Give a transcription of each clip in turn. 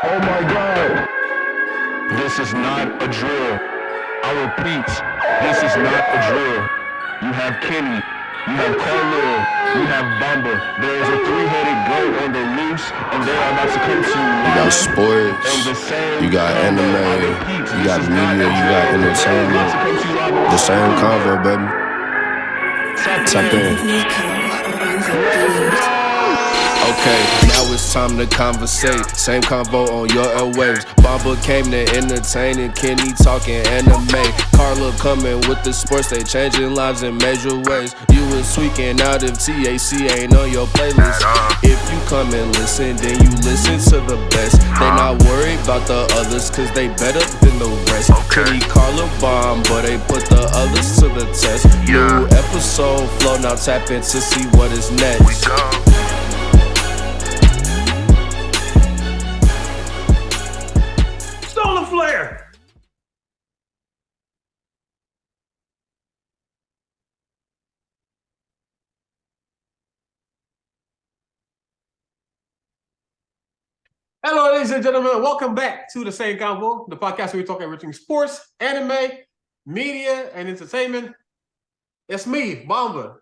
Oh my God. This is not a drill. I repeat, this is not a drill. You have Kenny, you have Carlil, you have Bamba. There is a three-headed goat on the loose, and they are about to come to you You got live sports, on the same you got convo. I anime, repeat, you this got is not media, a you got drill. They are about entertainment. to come to you live on The the same same convo, convo. baby. Tap in. Okay, now it's time to conversate. Same convo on your airwaves. Bamba came to entertain and Kenny talking anime. Carla coming with the sports, they changing lives in major ways. You was tweaking out if TAC ain't on your playlist. If you come and listen, then you listen to the best. They not worried about the others, cause they better than the rest. Kenny, Carla, bomb, but they put the others to the test. New episode flow, now tap in to see what is next. Stolen Flare. Hello, ladies and gentlemen. Welcome back to the Same Convo, the podcast where we talk everything sports, anime, media, and entertainment. It's me, Bamba.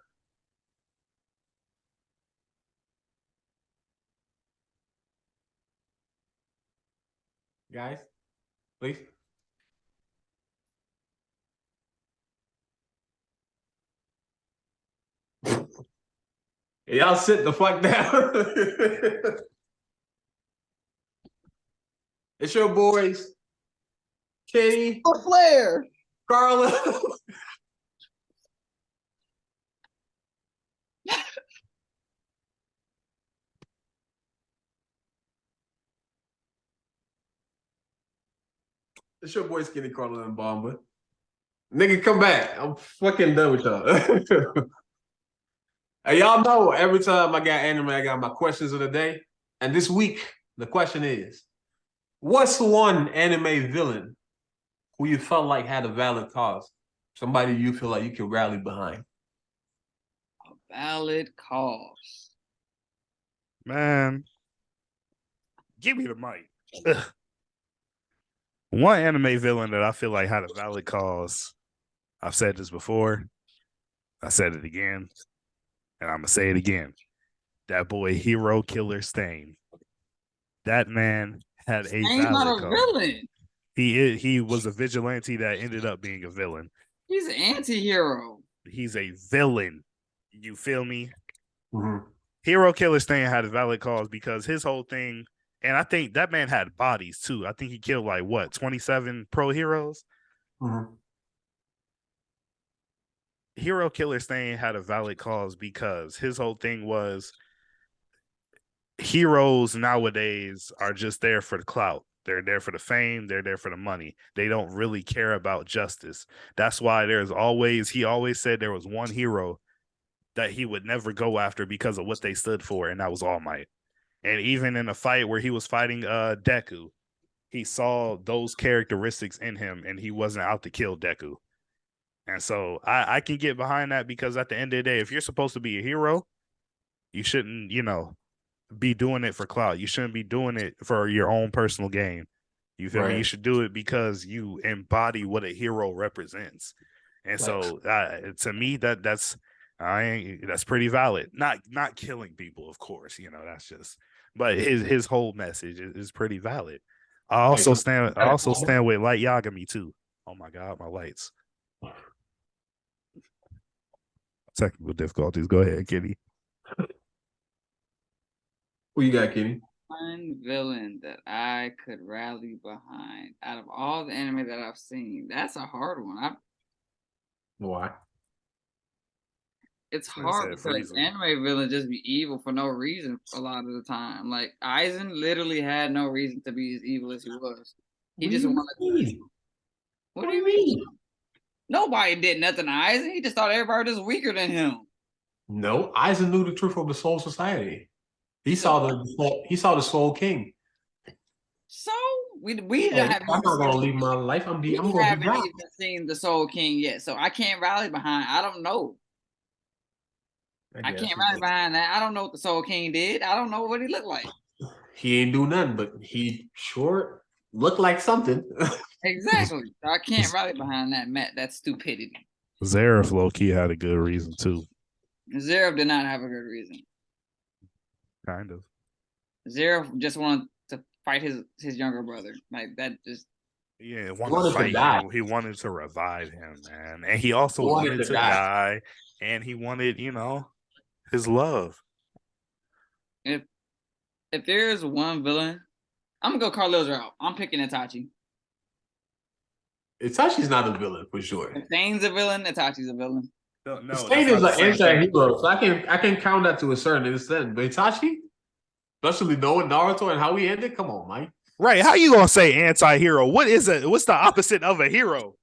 Guys, please. Y'all sit the fuck down. It's your boys, Kenny, Flair. Carla. It's your boy, Skinny, Carla, and Bomba. Nigga, come back. I'm fucking done with y'all. Hey, y'all know every time I got anime, I got my questions of the day. And this week, the question is, what's one anime villain who you felt like had a valid cause? Somebody you feel like you can rally behind. A valid cause. Man, give me the mic. Ugh. One anime villain that I feel like had a valid cause. I've said this before. I said it again. And I'm going to say it again. That boy, Hero Killer Stain. That man had a Ain't valid not a cause. villain. He was a vigilante that ended up being a villain. He's an anti-hero. He's a villain. You feel me? Mm-hmm. Hero Killer Stain had a valid cause because his whole thing, and I think that man had bodies too. I think he killed 27 pro heroes. Mm-hmm. Hero Killer Stain had a valid cause because his whole thing was heroes nowadays are just there for the clout. They're there for the fame. They're there for the money. They don't really care about justice. That's why he always said there was one hero that he would never go after because of what they stood for, and that was All Might. And even in a fight where he was fighting Deku, he saw those characteristics in him, and he wasn't out to kill Deku. And so I can get behind that because at the end of the day, if you're supposed to be a hero, you shouldn't, be doing it for clout. You shouldn't be doing it for your own personal gain. You feel me? You should do it because you embody what a hero represents. And so to me, that's pretty valid. Not killing people, of course. That's just. But his whole message is pretty valid. I also stand with Light Yagami too. Oh my God, my lights. Technical difficulties. Go ahead, Kenny. Who you got, Kenny? One villain that I could rally behind out of all the anime that I've seen. That's a hard one. Why? It's hard because anime villains just be evil for no reason a lot of the time. Like Aizen literally had no reason to be as evil as he was. He just wanted. What do you mean? Nobody did nothing to Aizen. He just thought everybody was weaker than him. No, Aizen knew the truth of the Soul Society. He saw the Soul King. So we haven't. I'm not gonna leave my life. I'm gonna haven't be back. even seen the Soul King yet, so I can't rally behind. I don't know. I can't rally behind that. I don't know what the Soul King did. I don't know what he looked like. he ain't do nothing, but he sure looked like something. Exactly. I can't rally behind that stupidity. Zareth low key had a good reason too. Zverev did not have a good reason. Kind of. Zverev just wanted to fight his younger brother. Like that just. Yeah, he wanted wanted to to fight die. him. He wanted to revive him, man. And he also He wanted wanted to to die. die. And he wanted, his love. If there's one villain, I'm gonna go Carlos route. I'm picking Itachi. Itachi's not a villain for sure. If Thane's a villain, Itachi's a villain. No, Stain is an anti-hero, so I can count that to a certain extent. But Itachi, especially knowing Naruto and how he ended, come on, Mike. Right. How you gonna say anti-hero? What is it? What's the opposite of a hero?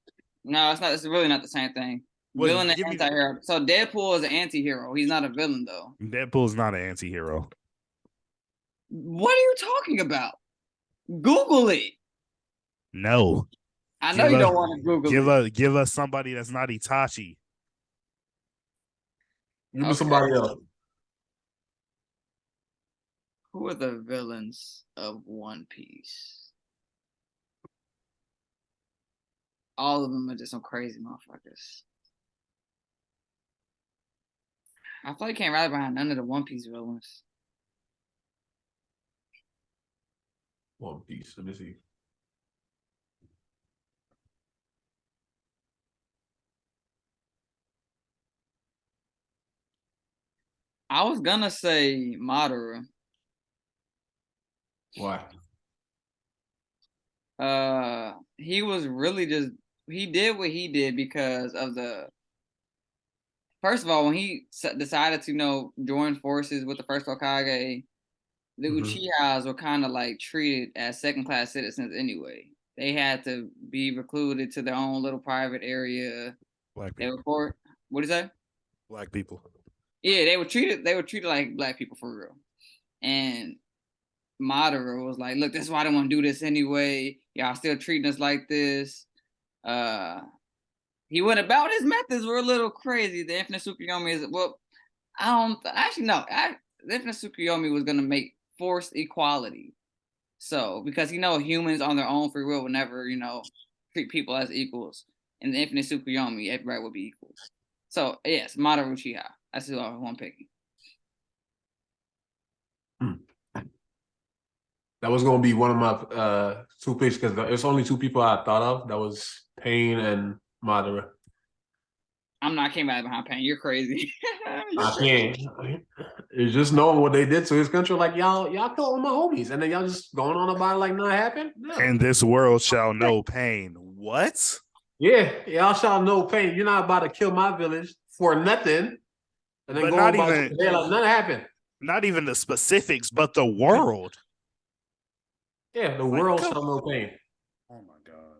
No, it's not. It's really not the same thing. Well, Villain and give me- anti-hero. So Deadpool is an anti-hero. He's not a villain though. Deadpool's not an anti-hero. What are you talking about? Google it. No. I know Give you us- don't want to Google it. Give us somebody that's not Itachi. Give me Okay. somebody else. Who are the villains of One Piece? All of them are just some crazy motherfuckers. I feel like you can't rally behind none of the One Piece villains. One Piece. Let me see. I was gonna say Madara. Why? He was really just he did what he did because of the. First of all, when he decided to join forces with the first Hokage, the Mhm. Uchihas were kind of like treated as second-class citizens anyway. They had to be recluded to their own little private area. Black They people. were what is that? Black people. Yeah, they were treated like black people for real. And Madara was like, look, this is why I don't want to do this anyway. Y'all still treating us like this. He went about his methods were a little crazy. The Infinite Tsukuyomi is the Infinite Tsukuyomi was gonna make forced equality. So because humans on their own free will would never, treat people as equals. In the Infinite Tsukuyomi, everybody would be equals. So yes, Madara Uchiha. That's who I want picking. That was gonna be one of my two picks because there's only two people I thought of. That was Pain and Madara. I can't rally behind Pain. You're crazy. I can't. It's just knowing what they did to his country. Like y'all killed all my homies, and then y'all just going on about it like nothing happened. No. And this world shall know pain. What? Yeah, y'all shall know Pain. You're not about to kill my village for nothing, and then But go not about even- it like nothing happened. Not even the specifics, but the world. Yeah, the world shall know Pain. Oh my god.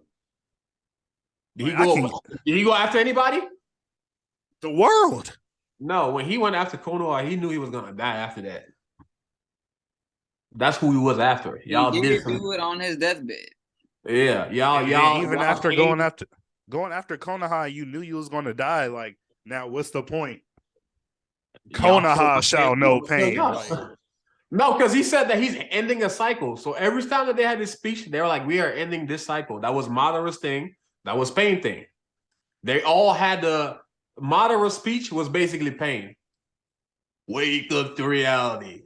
Did he I go? Did he go after anybody? The world. No, when he went after Konoha, he knew he was gonna die after that. That's who he was after. Y'all he did do it on his deathbed. Yeah, y'all, And y'all. even y'all after came- going after Konoha, you knew you was going to die. Like, now what's the point? y'all Konoha still- shall know still pain. not. Like, No, because he said that he's ending a cycle. So every time that they had this speech, they were like, "We are ending this cycle." That was Madara's thing. That was Pain thing. They all had the Madara's speech was basically Pain. Wake up to reality.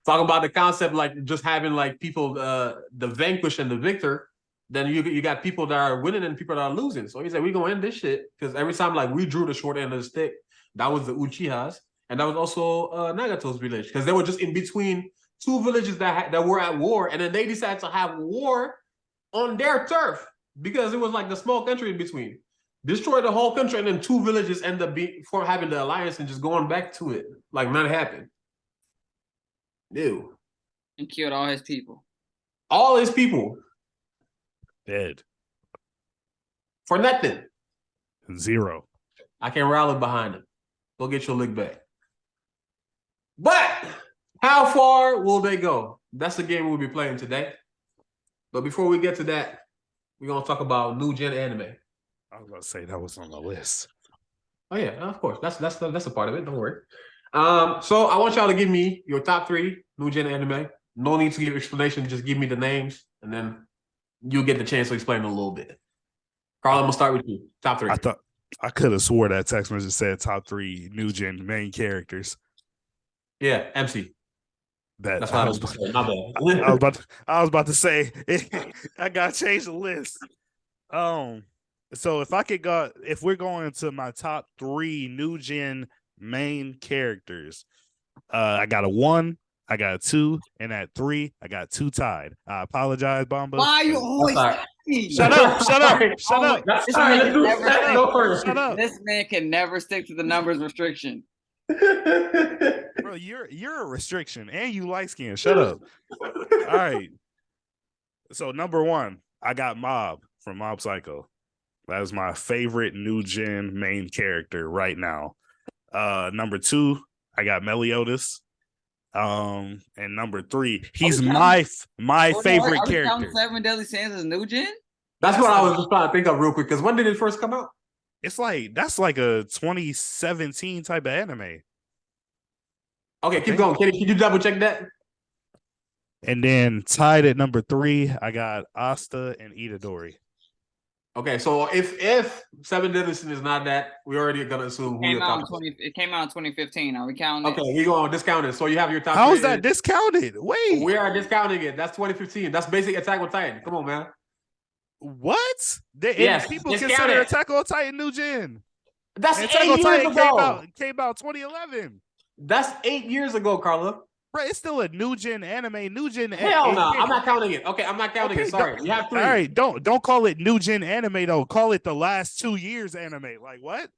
Talking about the concept like just having like people the vanquish and the victor. Then you got people that are winning and people that are losing. So he said, "We're gonna end this shit." Because every time like we drew the short end of the stick, that was the Uchihas. And that was also Nagato's village because they were just in between two villages that were at war, and then they decided to have war on their turf because it was like the small country in between. Destroy the whole country, and then two villages end up for having the alliance and just going back to it like nothing happened. Ew. And killed all his people. All his people dead. for nothing. Zero. I can rally behind him. Go get your lick back. But how far will they go? That's the game we'll be playing today. But before we get to that, we're gonna talk about new gen anime. I was going to say that was on the list. Oh yeah, of course. That's a part of it. Don't worry. So I want y'all to give me your top 3 new gen anime. No need to give explanation. Just give me the names, and then you'll get the chance to explain a little bit. Carl, I'm gonna start with you. Top 3. I thought I could have swore that text message said top 3 new gen main characters. Yeah, MC. That That's what I was about to say. My bad. I was about to say I gotta change the list. So if we're going to my top 3 new gen main characters, I got a 1, I got a 2, and at 3, I got 2 tied. I apologize, Bomba. Why are you always Shut up! Shut up! Shut up! That's This all right. man Let's do never that. Go first. Shut up, This man can never stick to the numbers restriction. bro. You're a restriction, and you light skin. Shut up. All right. So number 1, I got Mob from Mob Psycho. That is my favorite new gen main character right now. Number 2, I got Meliodas. And number 3, he's my favorite are we counting character. 7 Deadly Sins as new gen? That's what I was just trying to think of real quick. Because when did it first come out? It's like that's like a 2017 type of anime. Okay, keep going. Can you double check that? And then tied at number 3, I got Asta and Itadori. Okay, so if 7 Deadly Sins is not that, we already gonna assume who your top. It came out in 2015. Are we counting? Okay, we gonna discount it. So you have your top. How 3 is that discounted? Wait, We are discounting it. That's 2015. That's basic Attack on Titan. Come on, man. what? Yes, People discount consider it. Attack on Titan new gen. That's Attack 8 on years Titan ago. came out 2011. That's 8 years ago, Carla. Bro, it's still a new gen anime. New gen. Hell no, I'm not counting it. Okay, I'm not counting Okay, it. Sorry, you have 3. All right, don't call it new gen anime though. Call it the last 2 years anime. Like what?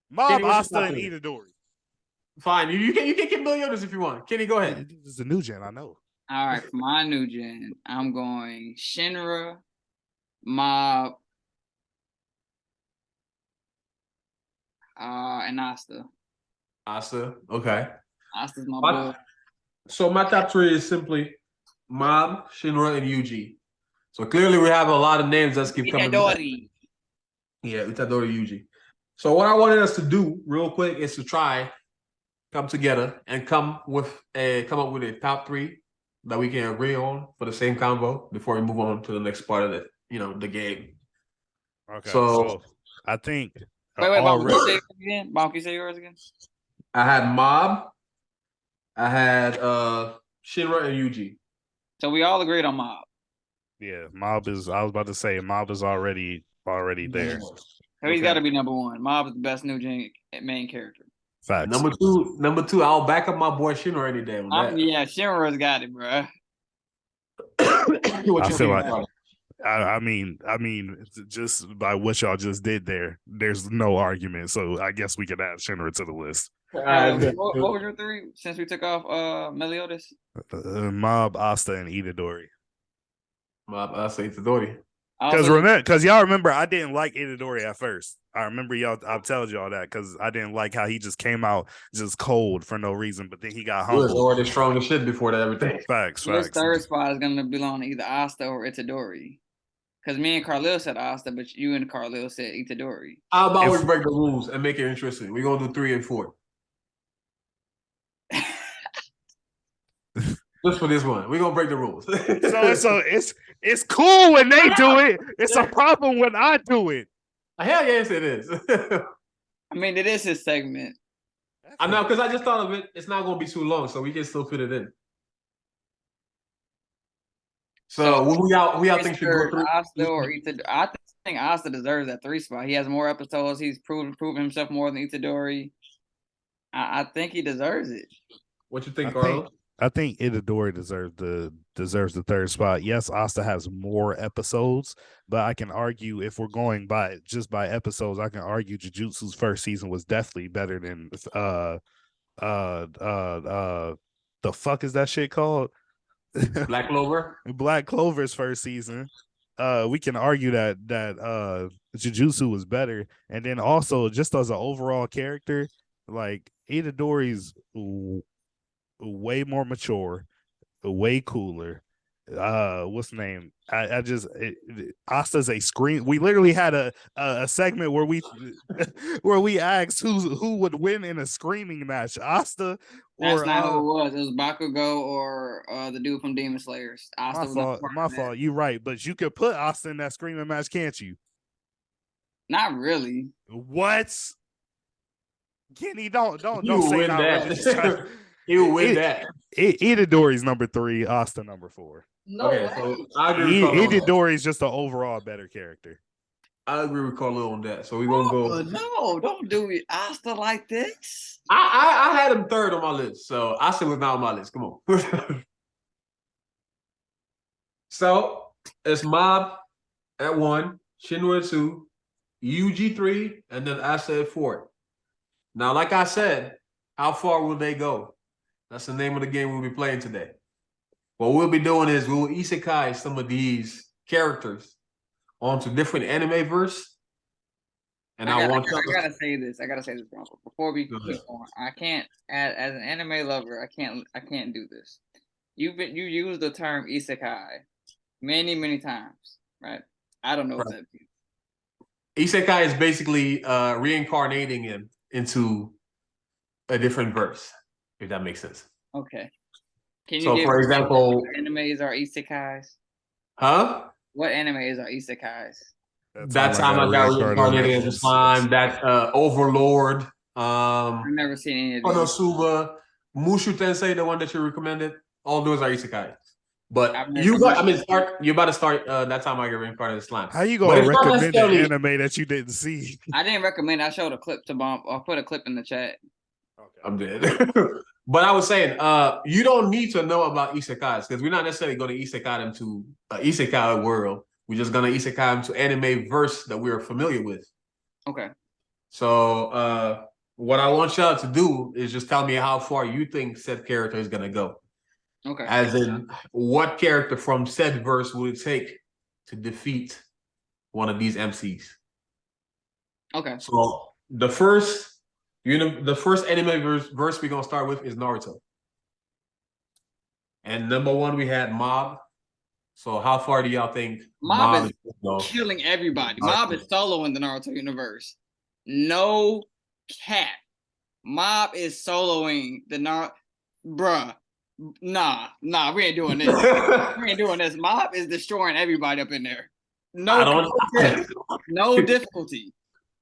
Mob, Kenny, what's Asta, your and top 3? Itadori. Fine, you can get Meliodas if you want. Kenny, go ahead. This is a new gen, I know. All right, for my new gen, I'm going Shinra, Mob, and Asta. Asa, okay. Asta's my My- boy. So my top 3 is simply Mob, Shinra, and Yuji. So clearly we have a lot of names that keep coming. Itadori. Yeah, Itadori Yuji. So what I wanted us to do real quick is to try come together and come up with a top 3 that we can agree on for the same combo before we move on to the next part of the game. Okay, So- so I think Wait, Bonk, can you already- say yours again? Bonk, can you say yours again? I had Mob, I had Shinra and Yuji. So we all agreed on Mob. yeah, Mob is. I was about to say Mob is already there. So he's Okay. got to be number 1. Mob is the best new gen main character. Facts. Number two, I'll back up my boy Shinra any day on that. Yeah, Shinra's got it, bro. What I you feel think, like- Carla? I mean, just by what y'all just did there, there's no argument. So I guess we could add Shinra to the list. What was your 3 since we took off Meliodas? Mob, Asta, and Itadori. I'll say Itadori. Because y'all remember, I didn't like Itadori at first. I remember I've told y'all that because I didn't like how he just came out just cold for no reason, but then he got He was humble. already strong as shit before that. Everything. Facts. This third spot is gonna belong to either Asta or Itadori. Because me and Carlil said Asta, but you and Carlil said Itadori. How about If- we break the rules and make it interesting? We're gonna do 3 and 4. Just for this one, we're gonna break the rules. So it's cool when they do it. It's a problem when I do it. Hell yes, it is. I mean, it is his segment. I know, because I just thought of it. It's not gonna be too long, so we can still fit it in. So who y'all think should go through? Asta or Itadori? I think Asta deserves that 3 spot. He has more episodes. He's proven himself more than Itadori. I think he deserves it. What you think, I Carlos? I think Itadori deserves the third spot. Yes, Asta has more episodes, but I can argue if we're going by episodes, I can argue Jujutsu's first season was definitely better than the fuck is that shit called? Black Clover. Black Clover's first season. We can argue that Jujutsu was better, and then also just as an overall character, like Itadori's way more mature, way cooler, what's the name? I just Asta's a screen. We literally had a segment where we where we asked who would win in a screaming match, Asta That's or not who it was. It was Bakugo or the dude from Demon Slayers. Asta was not part my of that. fault. You right, but you could put Asta in that screaming match, can't you? Not really. What? Kenny, don't You say win not that. really. Just try- You win that. Itadori's number 3, Asta number 4. No Okay, way. so I agree with Carlo on that. Itadori's just an overall better character. I agree with Carlo on that. So we're gonna go. No, don't do it, Asta, like this. I had him third on my list, so I still was not on my list. Come on. So it's Mob at 1, Shinra at 2, UG 3, and then Asta at 4. Now, like I said, how far will they go? That's the name of the game we'll be playing today. What we'll be doing is we'll isekai some of these characters onto different anime verse. And I gotta say this, Bronco. Before we keep going, I can't, as an anime lover, I can't do this. You used the term isekai many times, right? I don't know what that means. Isekai is basically reincarnating him into a different verse, if that makes sense. Okay. Can you So, for example, what animes are isekais? Huh? What animes are isekais? That's how I got reincarnated as a slime. That Overlord. I've never seen any of these. Konosuba, Mushu Tensei, the one that you recommended. All those are isekai. But I've you're about to start that time I get reincarnated as slime. How you gonna But it's not recommend an necessarily- anime that you didn't see? I didn't recommend. I showed a clip to Bomb. I'll put a clip in the chat. I'm dead. But I was saying, you don't need to know about isekais because we're not necessarily going to isekai them to isekai world. We're just going to isekai them to anime verse that we're familiar with. Okay. So what I want y'all to do is just tell me how far you think said character is going to go. Okay. As in, what character from said verse would it take to defeat one of these MCs? Okay. So the first anime verse we're gonna start with is Naruto. And number 1 we had Mob. So how far do y'all think Mob is gonna go? killing everybody. Mob is solo in the Naruto universe. No cap. Mob is soloing the Naruto. Bruh. Nah, we ain't doing this. We ain't doing this. Mob is destroying everybody up in there. No difficulty.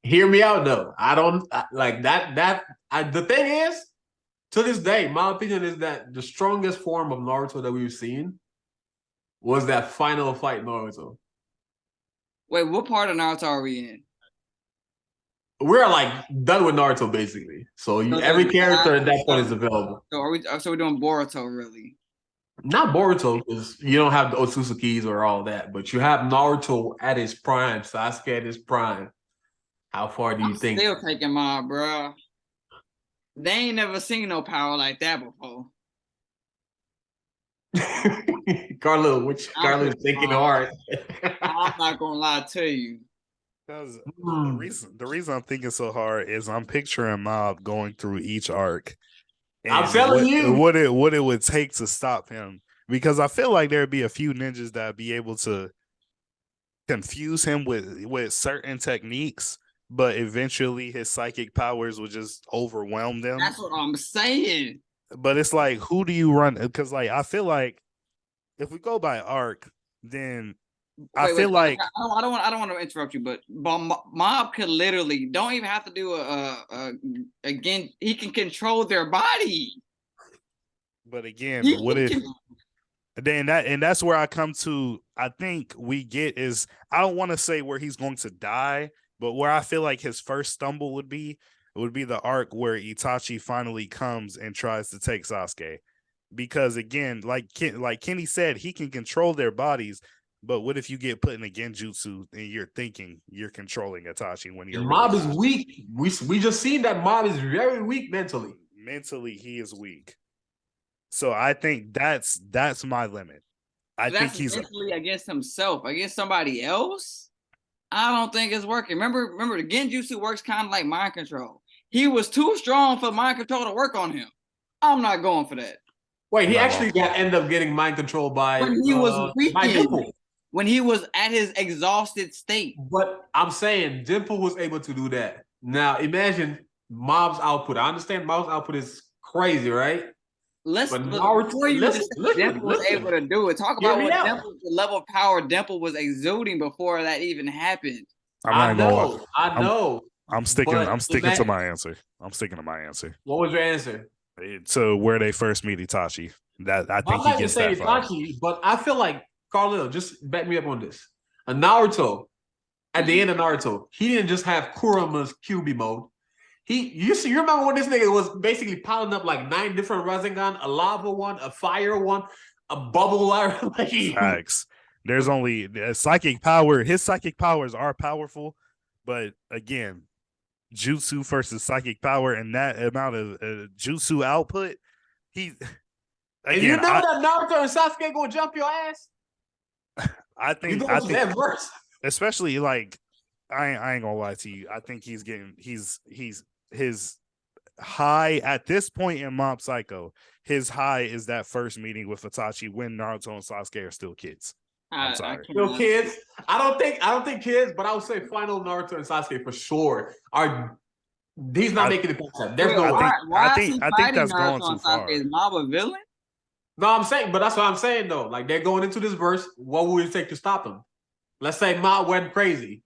Hear me out though. I don't like that. The thing is, to this day, my opinion is that the strongest form of Naruto that we've seen was that final fight Naruto. Wait, what part of Naruto are we in? We're like done with Naruto basically. So every character at that point is available. So we're doing Boruto really? Not Boruto, because you don't have the Otsutsukis or all that, but you have Naruto at his prime, Sasuke at his prime. How far do you think? Still taking Mob, bro. They ain't never seen no power like that before. Carlos thinking hard. I'm not gonna lie to you. Because the reason I'm thinking so hard is I'm picturing Mob going through each arc. I'm telling you what it would take to stop him. Because I feel like there'd be a few ninjas that'd be able to confuse him with certain techniques, but eventually his psychic powers would just overwhelm them. That's what I'm saying. But it's like, who do you run? Because like I feel like if we go by arc, then I don't want to interrupt you, but Mob could literally don't even have to do again. He can control their body. But again, that's where I come to. I think we get is I don't want to say where he's going to die, but where I feel like his first stumble would be the arc where Itachi finally comes and tries to take Sasuke. Because again, like Kenny said, he can control their bodies. But what if you get put in a genjutsu and you're thinking you're controlling Itachi when you're Mob is weak. We just seen that Mob is very weak mentally. Mentally, he is weak. So I think that's my limit. I think he's mentally against himself, against somebody else. I don't think it's working. Remember, the genjutsu works kind of like mind control. He was too strong for mind control to work on him. I'm not going for that. Wait, he No. actually ended up getting mind controlled by When he was by weakened. Dimple. When he was at his exhausted state. But I'm saying Dimple was able to do that. Now imagine Mob's output. I understand Mob's output is crazy, right? Before Naruto, you just said Dimple was able to do it. Talk about Hear me what out. Dimple, the level of power Dimple was exuding before that even happened. I I'm not gonna lie. know. I know. I'm sticking But to imagine- my answer. I'm sticking to my answer. What was your answer? To where they first meet Itachi. That I I'm think not he just gets saying that far. Itachi, but I feel like Carlito, just back me up on this. A Naruto, at the end of Naruto, he didn't just have Kurama's QB mode. You remember when this nigga was basically piling up like 9 different Rasengan, a lava one, a fire one, a bubble like Facts. There's only psychic power. His psychic powers are powerful, but again, jutsu versus psychic power and that amount of jutsu output, he And you again. know that Naruto and Sasuke gonna jump your ass? I You think know that verse? especially like I ain't gonna lie to you. I think he's his high at this point in Mob Psycho. His high is that first meeting with Itachi when Naruto and Sasuke are still kids. I'm sorry. Still kids. I don't think kids, but I would say final Naruto and Sasuke for sure are. He's not making it past that. There's no way. Why I is he think fighting that's going Naruto too and far. Sasuke? Is Mob a villain? No, I'm saying, but that's what I'm saying though. Like they're going into this verse. What would it take to stop them? Let's say Ma went crazy.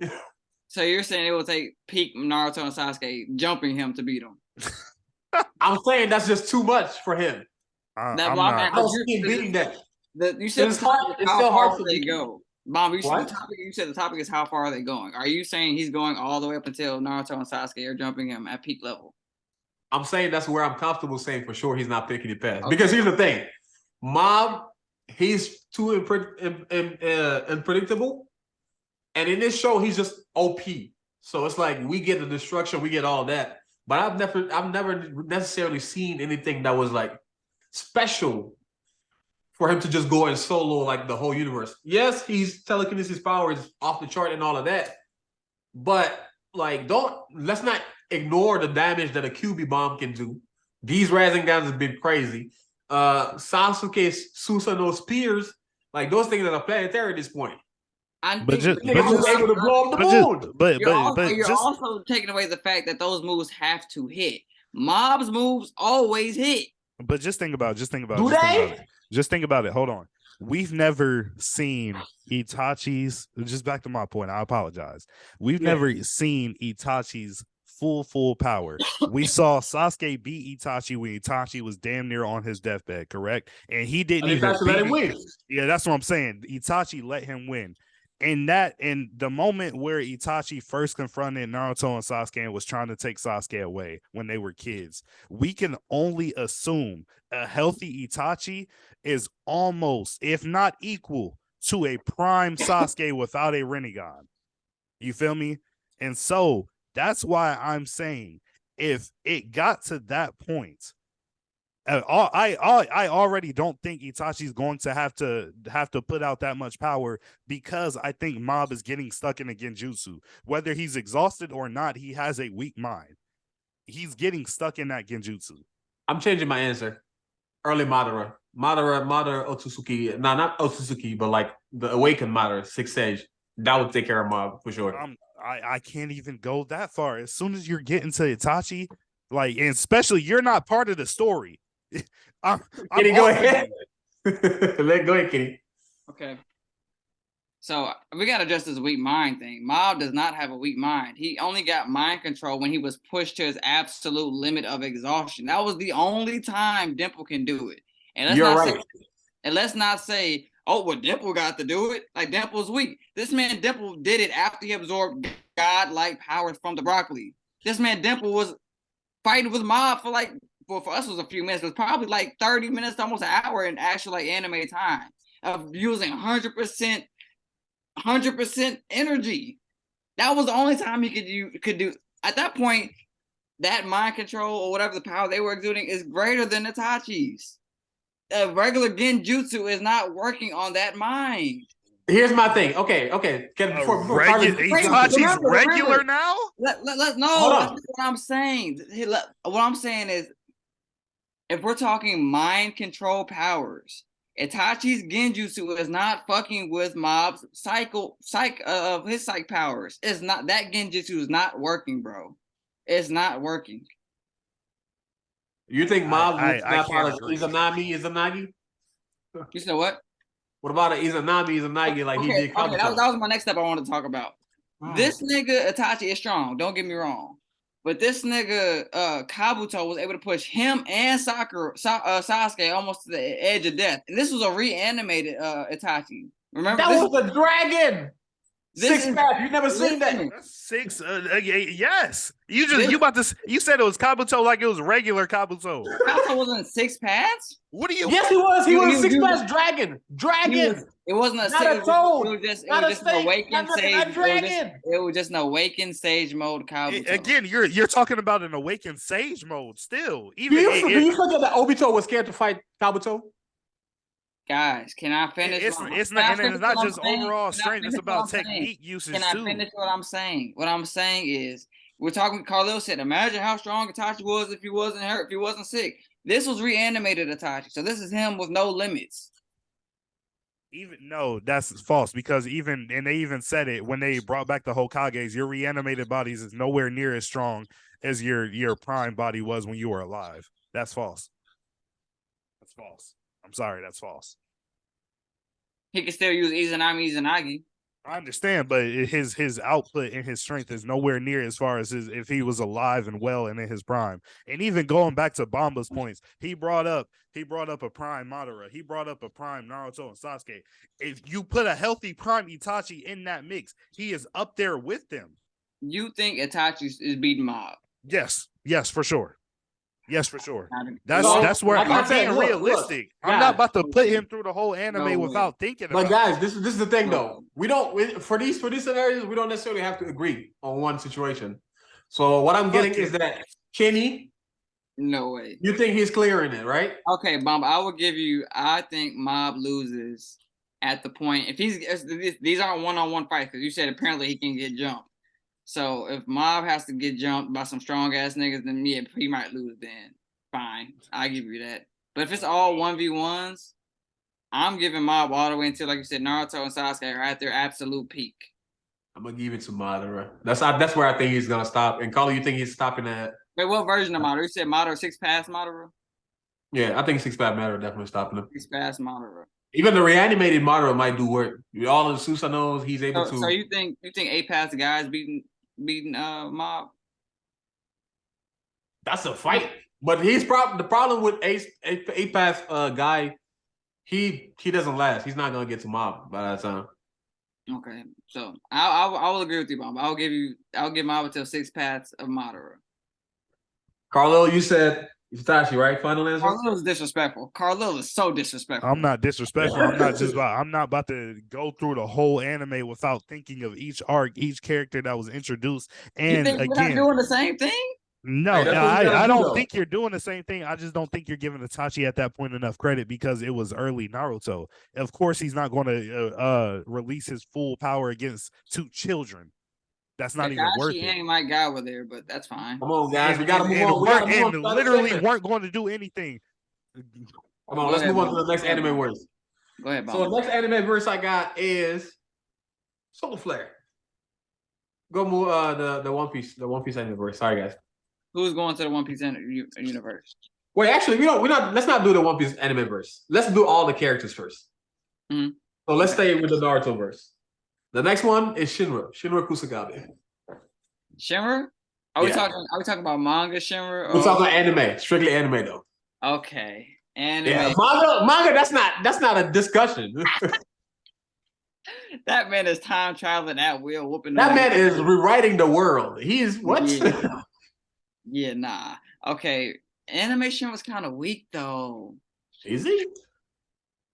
So you're saying it will take peak Naruto and Sasuke jumping him to beat him? I'm saying that's just too much for him. I'm That- not. I don't see him beating that. You said It's the topic hard- is it's how still hard far for they me. go. Bomb, What? you said the topic is how far are they going? Are you saying he's going all the way up until Naruto and Sasuke are jumping him at peak level? I'm saying that's where I'm comfortable saying for sure he's not picking it past. Okay. Because here's the thing, Mob, he's too unpredictable, and in this show he's just OP. So it's like we get the destruction, we get all that, but I've never necessarily seen anything that was like special for him to just go and solo like the whole universe. Yes, he's telekinesis power is off the chart and all of that, but like let's not ignore the damage that a QB bomb can do. These Razengans have been crazy. Sasuke's Susanoo spears, like those things that are planetary at this point. But just- Nigga was able to blow up the moon. You're also taking away the fact that those moves have to hit. Mob's moves always hit. But just think about it. Do they? Just think about it. Hold on. We've never seen Itachi's, just back to my point, I apologize. We've never seen Itachi's full power. We saw Sasuke beat Itachi when Itachi was damn near on his deathbed, correct? And he didn't even Itachi let him beat win. Yeah, that's what I'm saying. Itachi let him win. In the moment where Itachi first confronted Naruto and Sasuke and was trying to take Sasuke away when they were kids, we can only assume a healthy Itachi is almost, if not equal, to a prime Sasuke without a Rinnegan. You feel me? And so that's why I'm saying if it got to that point, I already don't think Itachi's going to have to put out that much power, because I think Mob is getting stuck in a genjutsu. Whether he's exhausted or not, he has a weak mind. He's getting stuck in that genjutsu. I'm changing my answer. Early Madara Otsutsuki. No, not Otsutsuki, but like the awakened Madara, Sixth Sage. That would take care of Mob for sure. I can't even go that far. As soon as you're getting to Itachi, like, and especially you're not part of the story. Kitty, go ahead. Go ahead, Kitty. Okay. So we got to address this weak mind thing. Mob does not have a weak mind. He only got mind control when he was pushed to his absolute limit of exhaustion. That was the only time Dimple can do it. And let's not say, oh, well, Dimple got to do it. Like, Dimple's weak. This man Dimple did it after he absorbed godlike powers from the broccoli. This man Dimple was fighting with Mob for like, well, for us it was a few minutes, but probably like 30 minutes to almost an hour in actual like anime time of using 100% energy. That was the only time he could do. At that point, that mind control or whatever the power they were exuding is greater than Itachi's. A regular genjutsu is not working on that mind. Here's my thing. Okay. Itachi's regular now? That's what I'm saying. What I'm saying is if we're talking mind control powers, Itachi's Genjutsu is not fucking with Mob's psych of his psych powers. It's not, that Genjutsu is not working, bro. It's not working. You think Mob I would snap can't out of agree. Izanagi? You said what? What about an Izanagi like he did Okay, that Kabuto? was my next step I wanted to talk about. This nigga Itachi is strong. Don't get me wrong, but this nigga Kabuto was able to push him and Sasuke almost to the edge of death. And this was a reanimated Itachi. Remember, That was the dragon. This is- 6 pack. You never seen that. That's 6. Yes. You said it was Kabuto like it was regular Kabuto. Kabuto wasn't 6 paths. What do you? Yes, he was. He was You- 6 you- pack dragon. Dragon. It wasn't a Not six, a toad, It was just not a an snake, awakened not nothing, sage. a dragon. It was just an awakened sage mode Kabuto. Again, you're talking about an awakened sage mode still. Do Even you forget that Obito was scared to fight Kabuto? Guys, can I finish? it's Can not, I and it's finish not what I'm just saying? overall Can I strength. It's finish what I'm about saying? technique usage Can I too. finish what I'm saying? What I'm saying is, we're talking. Carlil said, "Imagine how strong Itachi was if he wasn't hurt, if he wasn't sick." This was reanimated Itachi, so this is him with no limits. Even no, that's false because they even said it when they brought back the Hokages. Your reanimated bodies is nowhere near as strong as your prime body was when you were alive. That's false. That's false. I'm sorry, that's false. He can still use Izanagi. I understand, but his output and his strength is nowhere near as far as if he was alive and well and in his prime. And even going back to Bomba's points, he brought up a prime Madara, he brought up a prime Naruto and Sasuke. If you put a healthy prime Itachi in that mix, he is up there with them. You think Itachi is beating Mob? Yes, for sure. Yes, for sure. No, That's where like I I'm said, being look, realistic. guys. I'm not about to put him through the whole anime No way. without thinking But about guys, this is the thing though. For these scenarios, we don't necessarily have to agree on one situation. So what I'm getting is that Kenny, No way. you think he's clearing it, right? Okay, Bomb. I think Mob loses at the point if these aren't one-on-one fights because you said apparently he can get jumped. So if Mob has to get jumped by some strong ass niggas, then yeah, he might lose. Then fine, I give you that. But if it's all 1v1s, I'm giving Mob all the way until, like you said, Naruto and Sasuke are at their absolute peak. I'm gonna give it to Madara. That's where I think he's gonna stop. And Carly, you think he's stopping at? Wait, what version of Madara? You said Madara 6 pass Madara? Yeah, I think 6-pack Madara definitely stopping him. 6 pass Madara. Even the reanimated Madara might do work. All of the Susanos, he's able to. So you think 8 pass guys beating Mob? That's a fight. But the problem with eight pass guy, he doesn't last. He's not gonna get to Mob by that time. Okay, so I will agree with you, Bomb. I'll give Mob until 6 paths of Madara. Carlo, you said Itachi, right? Final answer. Carlil is disrespectful. Carlil is so disrespectful. I'm not disrespectful. I'm not about to go through the whole anime without thinking of each arc, each character that was introduced. And you think we're again, not doing the same thing? no, Hey, that's what you gotta I do, don't though. think you're doing the same thing. I just don't think you're giving Itachi at that point enough credit because it was early Naruto. Of course, he's not going to release his full power against 2 children. That's not even worth Kakashi it. and Mike Guy were there, but that's fine. Come on, guys. We And- gotta and- move and on. We gotta weren't- move on. and to the literally segment. weren't going to do anything. Come on, let's move on to the next anime verse. Go ahead, Bomb. So the next anime verse I got is Solar Flare. Go move the One Piece anime verse. Sorry, guys. Who's going to the One Piece universe? Wait, actually, let's not do the One Piece anime verse. Let's do all the characters first. Mhm. So let's stay with the Naruto verse. The next one is Shinra Kusakabe. Shinra? Are we Yeah. talking about manga Shinra? We're talking anime, strictly anime though. Okay, anime. Yeah, manga. That's not a discussion. That man is time traveling at will, whooping. That the- man is rewriting the world. He's what? Yeah. Yeah, nah. Okay, animation was kind of weak though. Is he?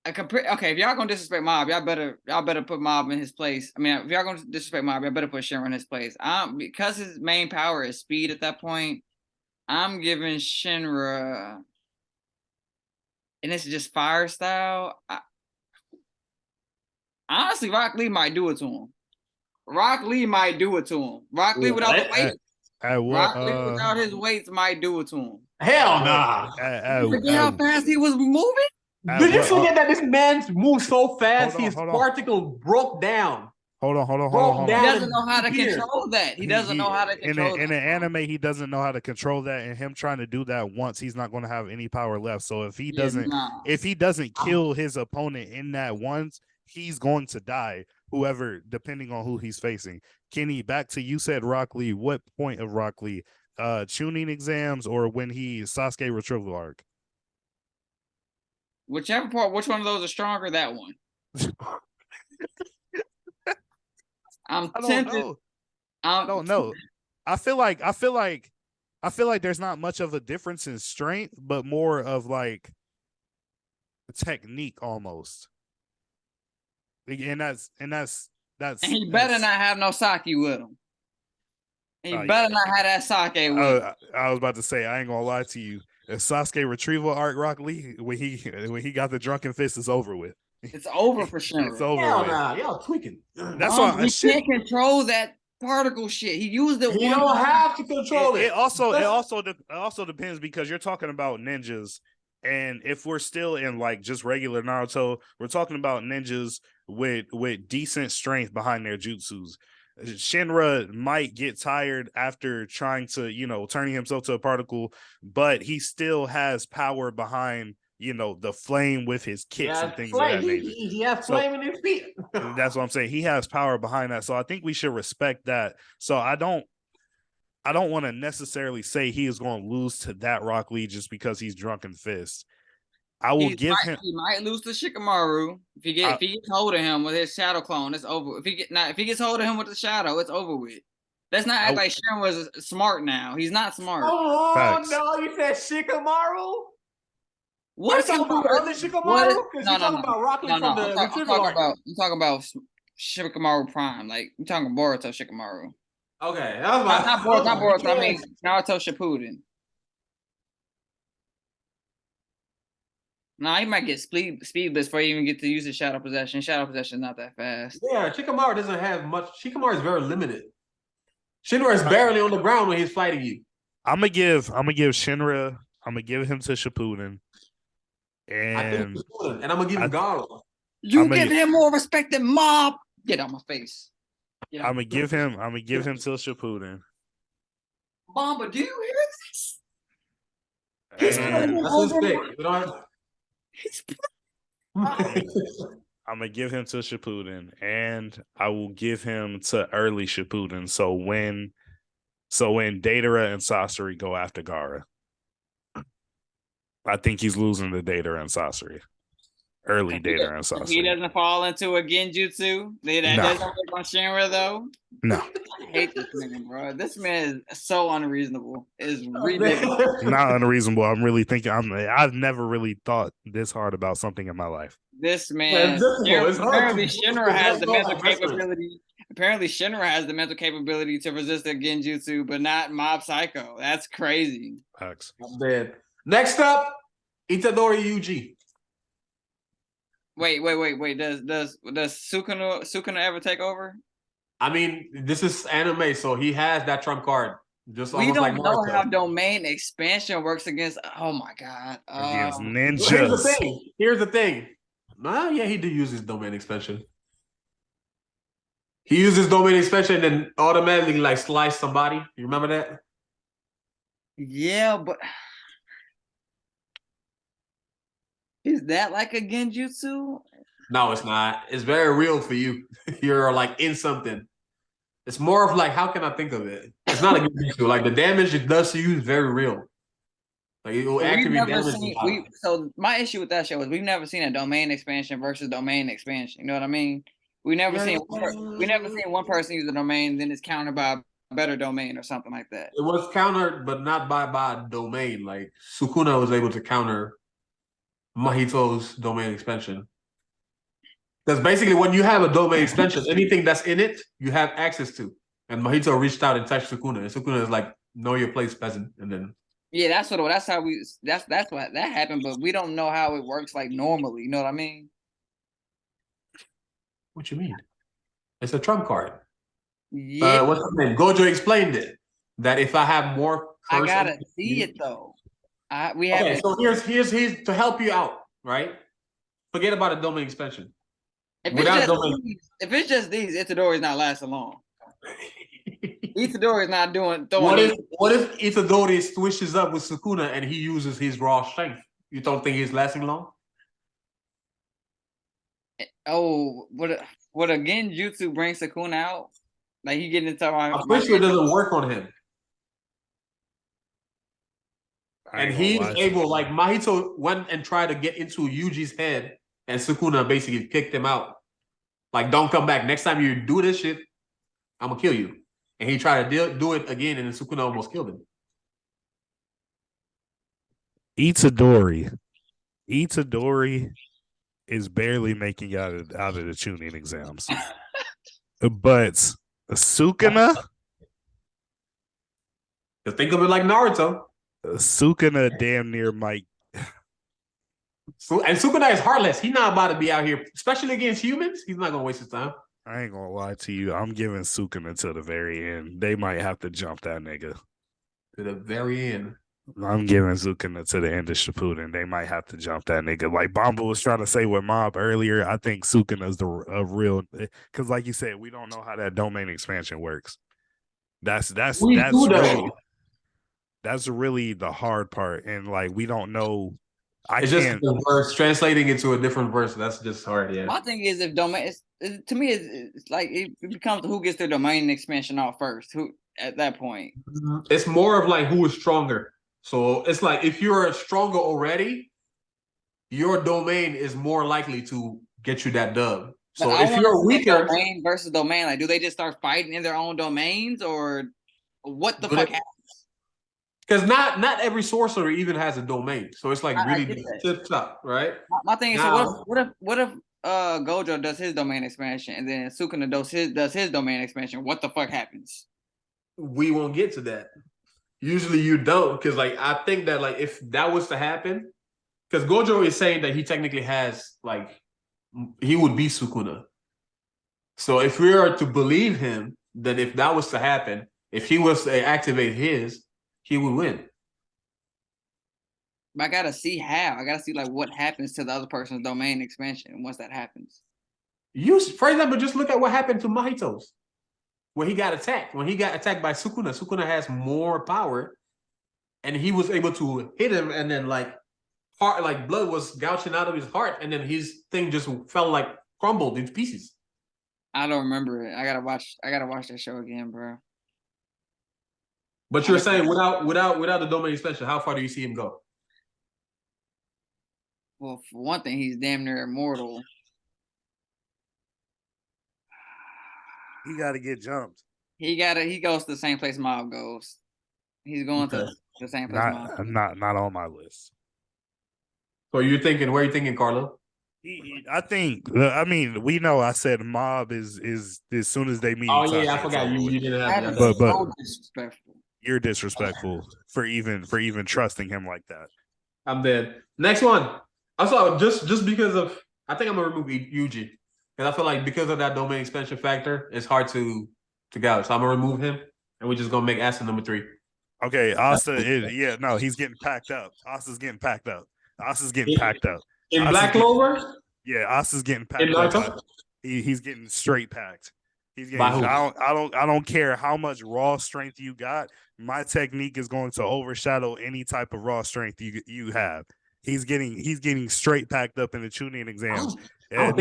Okay, if y'all gonna disrespect Mob, y'all better put Mob in his place. I mean, if y'all gonna disrespect Mob, y'all better put Shinra in his place. Because his main power is speed at that point, I'm giving Shinra, and it's just fire style. Honestly, Rock Lee might do it to him. Rock Lee without the weight. At what? Rock Lee without his weights might do it to him. Hell nah. You forget how fast he was moving? Did you forget that this man moves so fast his hold on. particle broke down? Hold on. Broke He down doesn't and know how to disappeared. control that. He doesn't know how to control in that. an anime, he doesn't know how to control that, and him trying to do that once, he's not going to have any power left. So if he doesn't, if he doesn't kill his opponent in that once, he's going to die. Whoever, depending on who he's facing. Kenny, back to you said Rock Lee. What point of Rock Lee? Tuning exams or when he Sasuke retrieval arc? Whichever part, which one of those are stronger? That one. I'm tempted. I don't know. I feel like there's not much of a difference in strength, but more of like technique almost. And that's And he better not have no sake with him. He better not have that sake with him. I was about to say, I ain't gonna lie to you. If Sasuke retrieval arc Rock Lee, when he got the drunken fist, is over with. It's over for sure. It's over. Hell with. nah, y'all tweaking. That's why he can't control that particle shit. He used it. You don't have to control it. It also depends because you're talking about ninjas, and if we're still in like just regular Naruto, we're talking about ninjas with decent strength behind their jutsus. Shinra might get tired after trying to, turning himself to a particle, but he still has power behind, the flame with his kicks and things like that. He has flame in his feet. That's what I'm saying. He has power behind that. So I think we should respect that. So I don't want to necessarily say he is going to lose to that Rock Lee just because he's drunken fist. I will He might lose to Shikamaru if he gets hold of him with his shadow clone. It's over. If he gets hold of him with the shadow, it's over with. Let's not act like Shen was smart now. He's not smart. Oh no, you said Shikamaru? What is talking about early Shikamaru? Because you're talking about Rock Lee from the retrieval arc. I'm talking about Shikamaru Prime. Like I'm talking Boruto Shikamaru. Okay, not Boruto. I mean Naruto Shippuden. Nah, he might get speedless before he even get to use his shadow possession. Shadow possession is not that fast. Yeah, Shikamaru doesn't have much. Shikamaru is very limited. Shinra is barely on the ground when he's fighting you. I'm gonna give Shinra. I'm gonna give him to Shippuden, and I'm gonna give him Gaara. You give him more respect than Mob. Get out my face. I'm gonna give him to Shippuden. Bomba, do you hear this? That's his pick. We don't have... I'm gonna give him to Shippuden, and I will give him to early Shippuden. So when Deidara and Sasori go after Gaara, I think he's losing to Deidara and Sasori. Early Deidara and Sasori. He doesn't fall into a genjutsu. That doesn't work on Shinra though. No. I hate this man, bro. This man is so unreasonable. It's ridiculous. Not unreasonable. I'm really thinking. I've never really thought this hard about something in my life. This man. Apparently, Shinra has the mental capability. Apparently, Shinra has the mental capability to resist a genjutsu, but not Mob Psycho. That's crazy. Facts. I'm dead. Next up, Itadori Yuji. Wait. Does Sukuna ever take over? I mean, this is anime, so he has that trump card. Just we don't like know how domain expansion works against. Oh my god! Against ninjas. Here's the thing. Yeah, he did use his domain expansion. He uses domain expansion and then automatically like slice somebody. You remember that? Yeah, but is that like a genjutsu? No, it's not. It's very real for you. You're like in something. It's more of like, how can I think of it? It's not a genjutsu. Like the damage it does to you is very real. Like it will activate damage. So my issue with that show is we've never seen a domain expansion versus domain expansion. You know what I mean? We never seen one person use a domain, then it's countered by a better domain or something like that. It was countered, but not by a domain. Like Sukuna was able to counter Mahito's domain expansion. Because basically, when you have a domain expansion, anything that's in it, you have access to. And Mahito reached out and touched Sukuna, and Sukuna is like, "Know your place, peasant." And then, that's what that happened. But we don't know how it works like normally. You know what I mean? What you mean? It's a trump card. Yeah. What's his name? Gojo explained it. That if I have more, I gotta see it though. We Okay, haven't. so here's to help you out, right? Forget about a domain expansion. Without domain, If it's just these, Itadori is not lasting long. Itadori is not throwing. what if Itadori switches up with Sukuna and he uses his raw strength? You don't think he's lasting long? Oh, would a Genjutsu bring Sukuna out? Like he getting into I'm pretty sure it doesn't work on him. I And ain't gonna he's lie to able, you. like Mahito went and tried to get into Yuji's head, and Sukuna basically kicked him out. Like, don't come back. Next time you do this shit, I'm gonna kill you. And he tried to do it again, and then Sukuna almost killed him. Itadori is barely making out of the Chunin exams. But Sukuna Just think of it like Naruto. damn near might. And Sukuna is heartless. He's not about to be out here, especially against humans. He's not gonna waste his time. I ain't gonna lie to you. I'm giving Sukuna to the very end. They might have to jump that nigga. To the very end. I'm giving Sukuna to the end of Shippuden. They might have to jump that nigga. Like Bamba was trying to say with Mob earlier, I think Sukuna's a real, because like you said, we don't know how that domain expansion works. That's really the hard part, and like we don't know. It's just the verse translating into a different verse. That's just hard. Yeah. My thing is, if domain, to me, it's like it becomes who gets their domain expansion off first. Who at that point? It's more of like who is stronger. So it's like if you're stronger already, your domain is more likely to get you that dub. So if you're weaker, domain versus domain, like do they just start fighting in their own domains, or what the fuck happens? Because not every sorcerer even has a domain, so it's like really tip top, right? My thing is, so what if Gojo does his domain expansion and then Sukuna does his domain expansion? What the fuck happens? We won't get to that. Usually you don't, because like I think that like if that was to happen, because Gojo is saying that he technically has like he would be Sukuna. So if we are to believe him, then if that was to happen, if he was to activate his, he would win. But I gotta see how. I gotta see like what happens to the other person's domain expansion once that happens. For example, just look at what happened to Mahito's. When he got attacked. When he got attacked by Sukuna, Sukuna has more power, and he was able to hit him, and then like blood was gouging out of his heart, and then his thing just fell like crumbled into pieces. I don't remember it. I gotta watch that show again, bro. But you're saying without the domain expansion, how far do you see him go? Well, for one thing, he's damn near immortal. He got to get jumped. He goes to the same place Mob goes. He's going to the same place. Not on my list. So where are you thinking, Carlo? I think. I mean, we know. I said Mob is as soon as they meet. Oh yeah, I forgot you didn't have that. But so disrespectful. You're disrespectful for even trusting him like that. I'm dead. Next one. I saw just because of. I think I'm gonna remove Yuji. Because I feel like because of that domain expansion factor, it's hard to gouge. So I'm gonna remove him, and we're just gonna make Asta number 3. Okay, Asta. He's getting packed up. Asta's getting packed up. In Black Clover. Yeah, Asta's getting packed up. He's getting straight packed. He's getting. I don't care how much raw strength you got. My technique is going to overshadow any type of raw strength you have. He's getting straight packed up in the Chunin exams. Not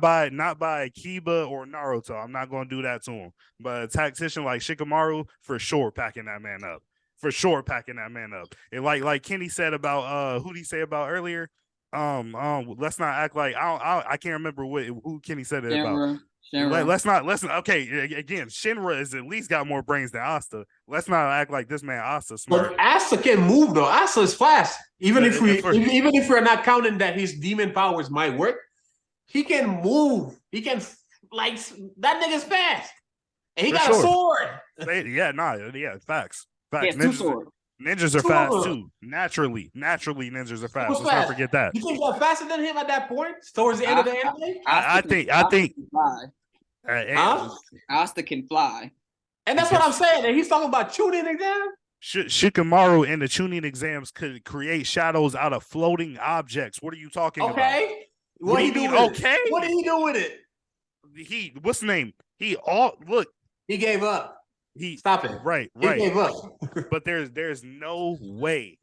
by Kiba or Naruto. I'm not going to do that to him. But a tactician like Shikamaru, for sure, packing that man up. And like Kenny said about who did he say about earlier? Let's not act like I can't remember who Kenny said it about. Shinra. Let's not okay. Again, Shinra is at least got more brains than Asta. Let's not act like this man Asta smart. But Asta can move though. Asta is fast. Even if we're not counting that his demon powers might work, he can move. He can like that nigga's fast, and he got a sword. Facts. Yeah, Ninjas are fast too. Naturally, ninjas are fast. Let's not forget that. You think they're faster than him at that point? Towards the end of the anime? I think. Asta can fly. And that's what I'm saying. And he's talking about Chunin exam? Shikamaru and the Chunin exams could create shadows out of floating objects. What are you talking about? Okay. What do you mean, okay? What did he do with it? What's the name? He gave up. He Stop it. Right. He gave up. But there's no way.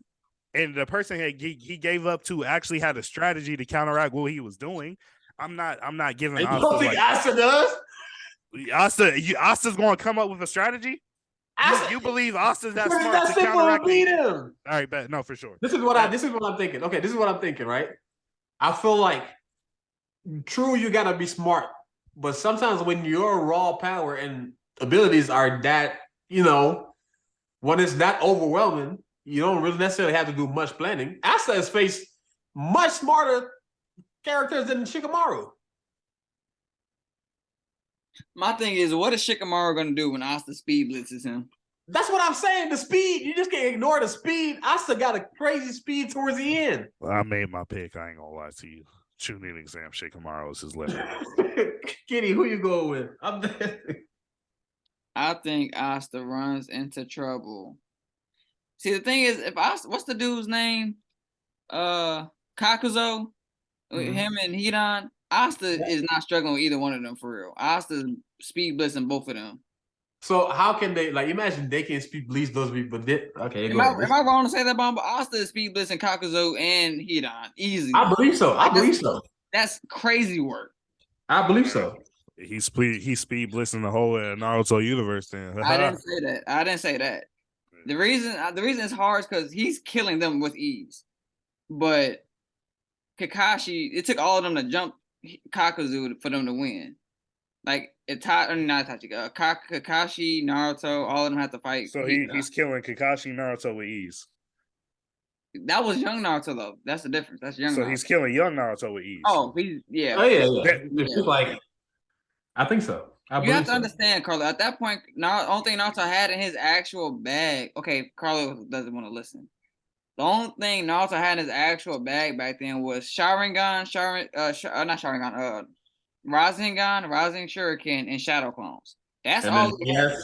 And the person he gave up to actually had a strategy to counteract what he was doing. I'm not giving You Asta don't think Asta does? Asta's going to come up with a strategy? You believe Asta's that smart to simple counteract beat him? All right, bet. No, for sure. This is what I'm thinking. Okay, this is what I'm thinking, right? I feel like true, you gotta be smart, but sometimes when your raw power and abilities are that, when it's that overwhelming, you don't really necessarily have to do much planning. Asta has faced much smarter characters than Shikamaru. My thing is, what is Shikamaru going to do when Asta speed blitzes him? That's what I'm saying. The speed. You just can't ignore the speed. Asta got a crazy speed towards the end. Well, I made my pick. I ain't going to lie to you. Chunin exam, Shikamaru is his left. Kitty, who you going with? I think Asta runs into trouble. See, the thing is, if Asta, what's the dude's name? Kakuzo, him and Hidan. Asta is not struggling with either one of them for real. Asta's speed blitzing both of them. So how can they imagine they can speed blitz those people? Okay, am I wrong to say that, Bomb? But Asta is speed blitzing Kakuzo and Hidan easy. I believe so. That's crazy work. I believe so. He's speed blitzing the whole Naruto universe. Then I didn't say that. The reason it's hard is because he's killing them with ease. But Kakashi, it took all of them to jump Kakuzu for them to win. Like Kakashi, Naruto, all of them have to fight. So he's killing Kakashi, Naruto with ease. That was young Naruto though. That's the difference. That's young. So Naruto. He's killing young Naruto with ease. Oh, yeah. Oh yeah. It's like, I think so. You have to understand, Carlo. At that point, only thing Naruto had in his actual bag. Okay, Carlo doesn't want to listen. The only thing Naruto had in his actual bag back then was Rasengan, Rising Shuriken, and Shadow Clones. That's all.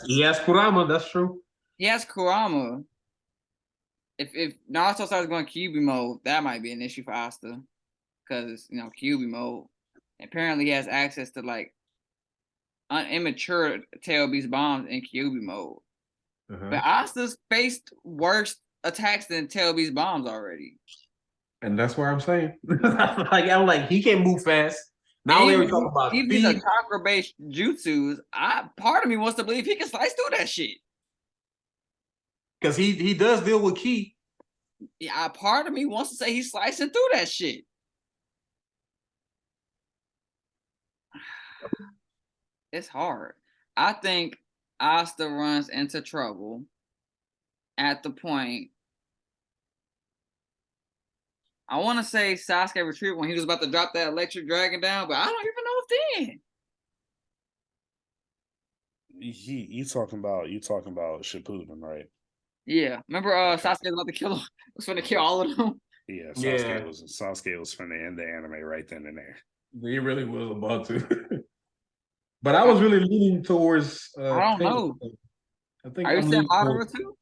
He has Kurama. That's true. He has Kurama. If Naruto starts going Kyuubi mode, that might be an issue for Asta, because Kyuubi mode. Apparently, he has access to like immature Tail Beast bombs in Kyuubi mode. But Asta's faced worse attacks than Tail Beast bombs already. And that's what I'm saying. I'm like, he can move fast. Now we talk about even the chakra-based jutsus. Part of me wants to believe he can slice through that shit. Because he does deal with ki. Yeah, part of me wants to say he's slicing through that shit. It's hard. I think Asta runs into trouble at the point. I want to say Sasuke retrieved when he was about to drop that electric dragon down, but I don't even know if then. You talking about Shippuden, right? Yeah. Remember Sasuke was about to kill him? Was going to kill all of them? Yeah, Sasuke was finna end the anime right then and there. He really was about to. But I was really leaning towards I don't know. I think Are you saying Madara too?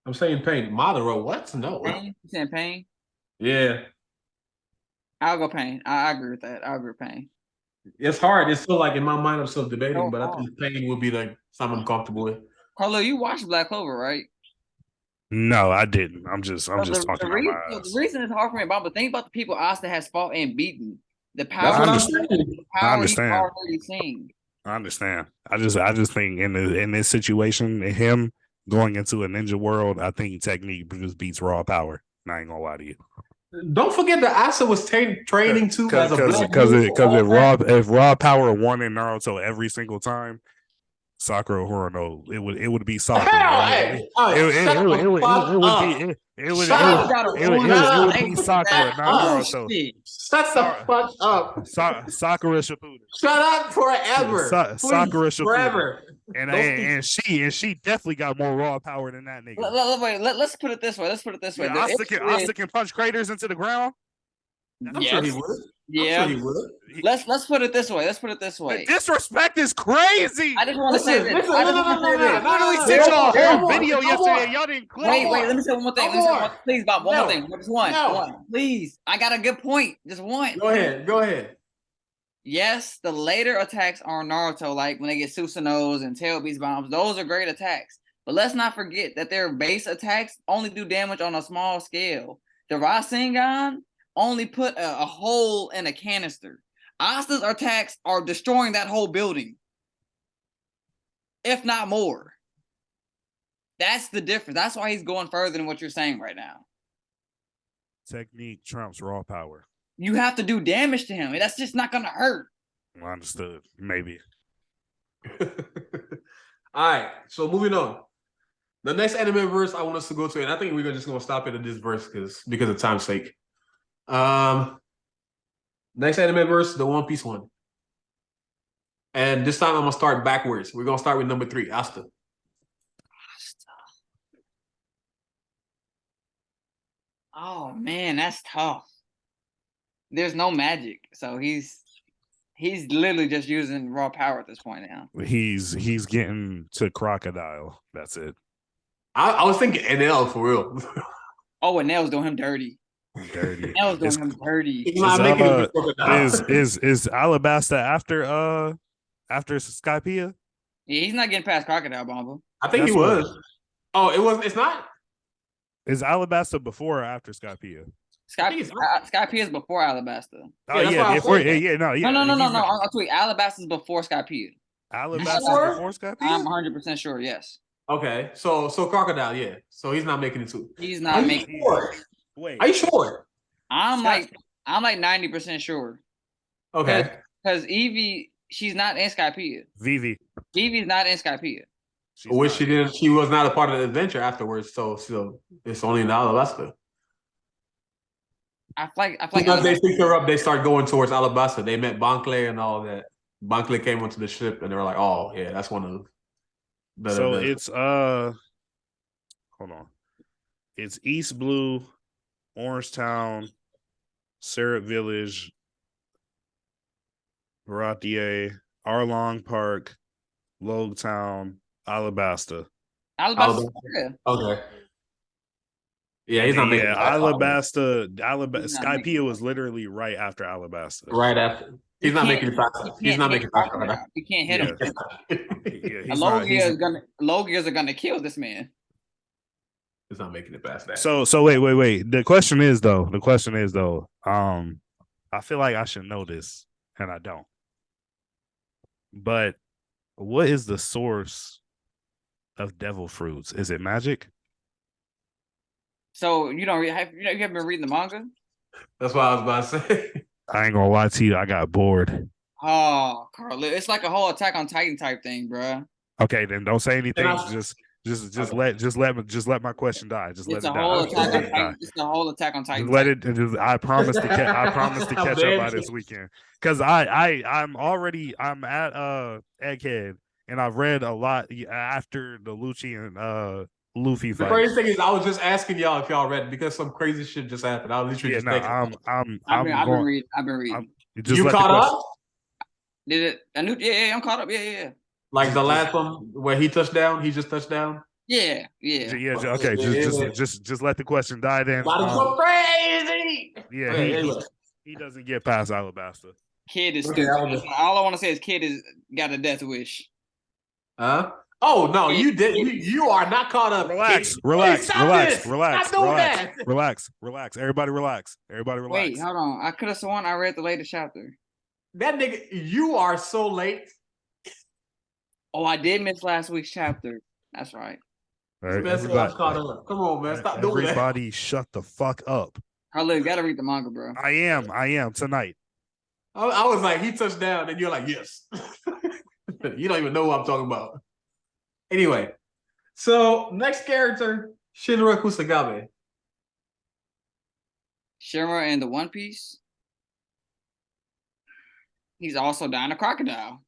I'm saying Pain. Madara, what? No. Pain? You saying Pain? Yeah. I'll go Pain. I agree with that. I'll agree with Pain. It's hard. It's still like in my mind I'm still debating, but I think Pain would be like something I'm comfortable with. Carlo, you watched Black Clover, right? No, I didn't. I'm just talking about my ass. The reason it's hard for me, but think about the people Asta has fought and beaten. The power, I understand. He's already seen. I understand. I just think in this situation, him going into a ninja world, I think technique just beats raw power. I ain't gonna lie to you. Don't forget that Asa was training too as a if raw power won in Naruto every single time, Sakura Horono, it would be Sakura. It would be Sakura, not Naruto. Shut the fuck up. Sakura Shippuden. Shut up forever. Sakura Shippuden. Forever. And she definitely got more raw power than that nigga. Let's put it this way. Asta can punch craters into the ground. I'm sure he would. Yeah. he would. Let's put it this way. Let's put it this The way. disrespect is crazy. I just want to say Listen, this. listen, I just no, want to no, say no, this. no, Literally no, sent no, y'all a no, whole no, video no, yesterday. no, Y'all didn't click. Wait, No wait. more. Let me say one more thing. No Let me say one more. more, please, Bob. One No. more thing. Just one. No. One. Please. I got a good point. Just one. Go ahead. Go ahead. Yes, the later attacks on Naruto, like when they get Susanos and Tail Beast bombs, those are great attacks. But let's not forget that their base attacks only do damage on a small scale. The Rasengan only put a hole in a canister. Asta's attacks are destroying that whole building, if not more. That's the difference. That's why he's going further than what you're saying right now. Technique trumps raw power. You have to do damage to him. That's just not going to hurt. Well, understood. Maybe. All right. So moving on. The next anime verse I want us to go to, and I think we're just gonna stop it at this verse because of time's sake. Next anime verse, the One Piece one. And this time I'm gonna start backwards. We're gonna start with number 3, Asta. Oh man, that's tough. There's no magic, so he's literally just using raw power at this point now. He's getting to crocodile. That's it. I was thinking NL for real. Oh, and Nail's doing him dirty. Dirty. Nail's doing him dirty. He's not making it Is Alabasta after Skypiea? Yeah, he's not getting past Crocodile Bomber. I think he That's what- was. Oh, it was. It's not. Is Alabasta before or after Skypiea? Skypiea is before Alabasta. Oh Yeah, that's yeah, why I before, said that. yeah, no. I'm tweet. Alabasta's before Skypiea. Alabasta sure? before Skypiea? I'm 100% sure. Yes, Okay, so Crocodile, yeah. So he's not making it too. he's Are not you making. sure? Wait, Are you sure? I'm Scott- like 90% sure. Okay. Because Evie, she's not in Skypiea. Vivi. Evie's not in Skypiea. She's Which not. she didn't. She was not a part of the adventure afterwards. So it's only in Alabasta. I feel like Because they picked her up, they start going towards Alabasta. They met Bankley and all that. Bankley came onto the ship, and they were like, "Oh yeah, that's one of the." So it's hold on. It's East Blue, Orangetown, Syrup Village, Baratier, Arlong Park, Logtown, Alabasta. Alabasta. Yeah. Okay. Yeah, he's not making it past Alabasta. He's not making Skypiea was literally right after Alabasta. right after. He's not making it past. He's not making it past. You can't hit him. Yeah, he's Low not- gears low gears are gonna kill this man. He's not making it past that. So wait. The question is though. I feel like I should know this, and I don't. But what is the source of devil fruits? Is it magic? So you haven't been reading the manga? That's what I was about to say. I ain't gonna lie to you. I got bored. Oh, Carl, it's like a whole Attack on Titan type thing, bro. Okay, then don't say anything. And I- Just let my question die. Just let It's it a die. whole Just Attack let on it die. Titan. It's the whole Attack on Titan. Just let it. I promise to catch. I promise to catch up by this weekend. Because I'm at Egghead, and I've read a lot after the Lucci and Luffy The fight. crazy thing is, I was just asking y'all if y'all read it because some crazy shit just happened. I was literally Yeah, just no, thinking. I've been going. reading. I've been reading. Just You let the caught question- up? Did it? I'm caught up. Yeah. Like the last one where he touched down, he just touched down. Yeah. Okay. Just let the question die. Then. So crazy. Yeah, Okay, anyway. he doesn't get past Alabasta. Kid is Okay, stupid. I was just- All I want to say is Kid is got a death wish. Huh? Oh no, you did. You are not caught up. Relax, Kid. relax, Please stop relax, this. relax, Stop doing relax, that. relax. Everybody relax. Wait, hold on. I could have sworn I read the latest chapter. That nigga, you are so late. Oh, I did miss last week's chapter. That's right. All right, Man, so I'm caught up. Come on, man. Stop doing that. everybody shut the fuck up. Carlo, you gotta read the manga, bro. I am tonight. I was like, he touched down, and you're like, yes. You don't even know what I'm talking about. Anyway, so next character, Shinra Kusagabe. Shimmer and the One Piece. He's also down a crocodile.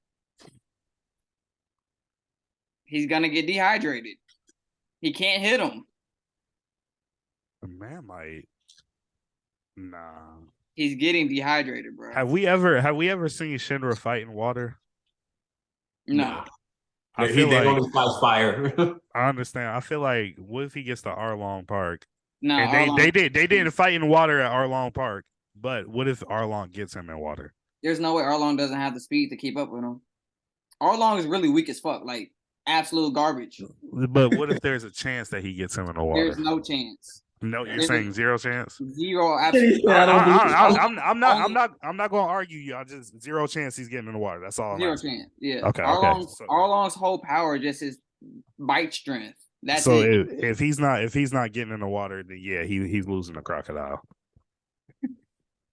He's gonna get dehydrated. He can't hit him. The man might. Nah. He's getting dehydrated, bro. Have we ever seen Shinra fight in water? No. Nah. I They feel like only fight fire. I understand. I feel like what if he gets to Arlong Park? No, And Arlong, they didn't fight in water at Arlong Park. But what if Arlong gets him in water? there's no way Arlong doesn't have the speed to keep up with him. Arlong is really weak as fuck, like absolute garbage. But what if there's a chance that he gets him in the water? There's no chance. No, you're there's saying zero chance? Zero, absolutely. I'm not going to argue you. I just zero chance he's getting in the water. That's all. Zero chance. Yeah. Okay. Arlong's whole power just is bite strength. That's so it. if he's not getting in the water, then yeah, he's losing the crocodile.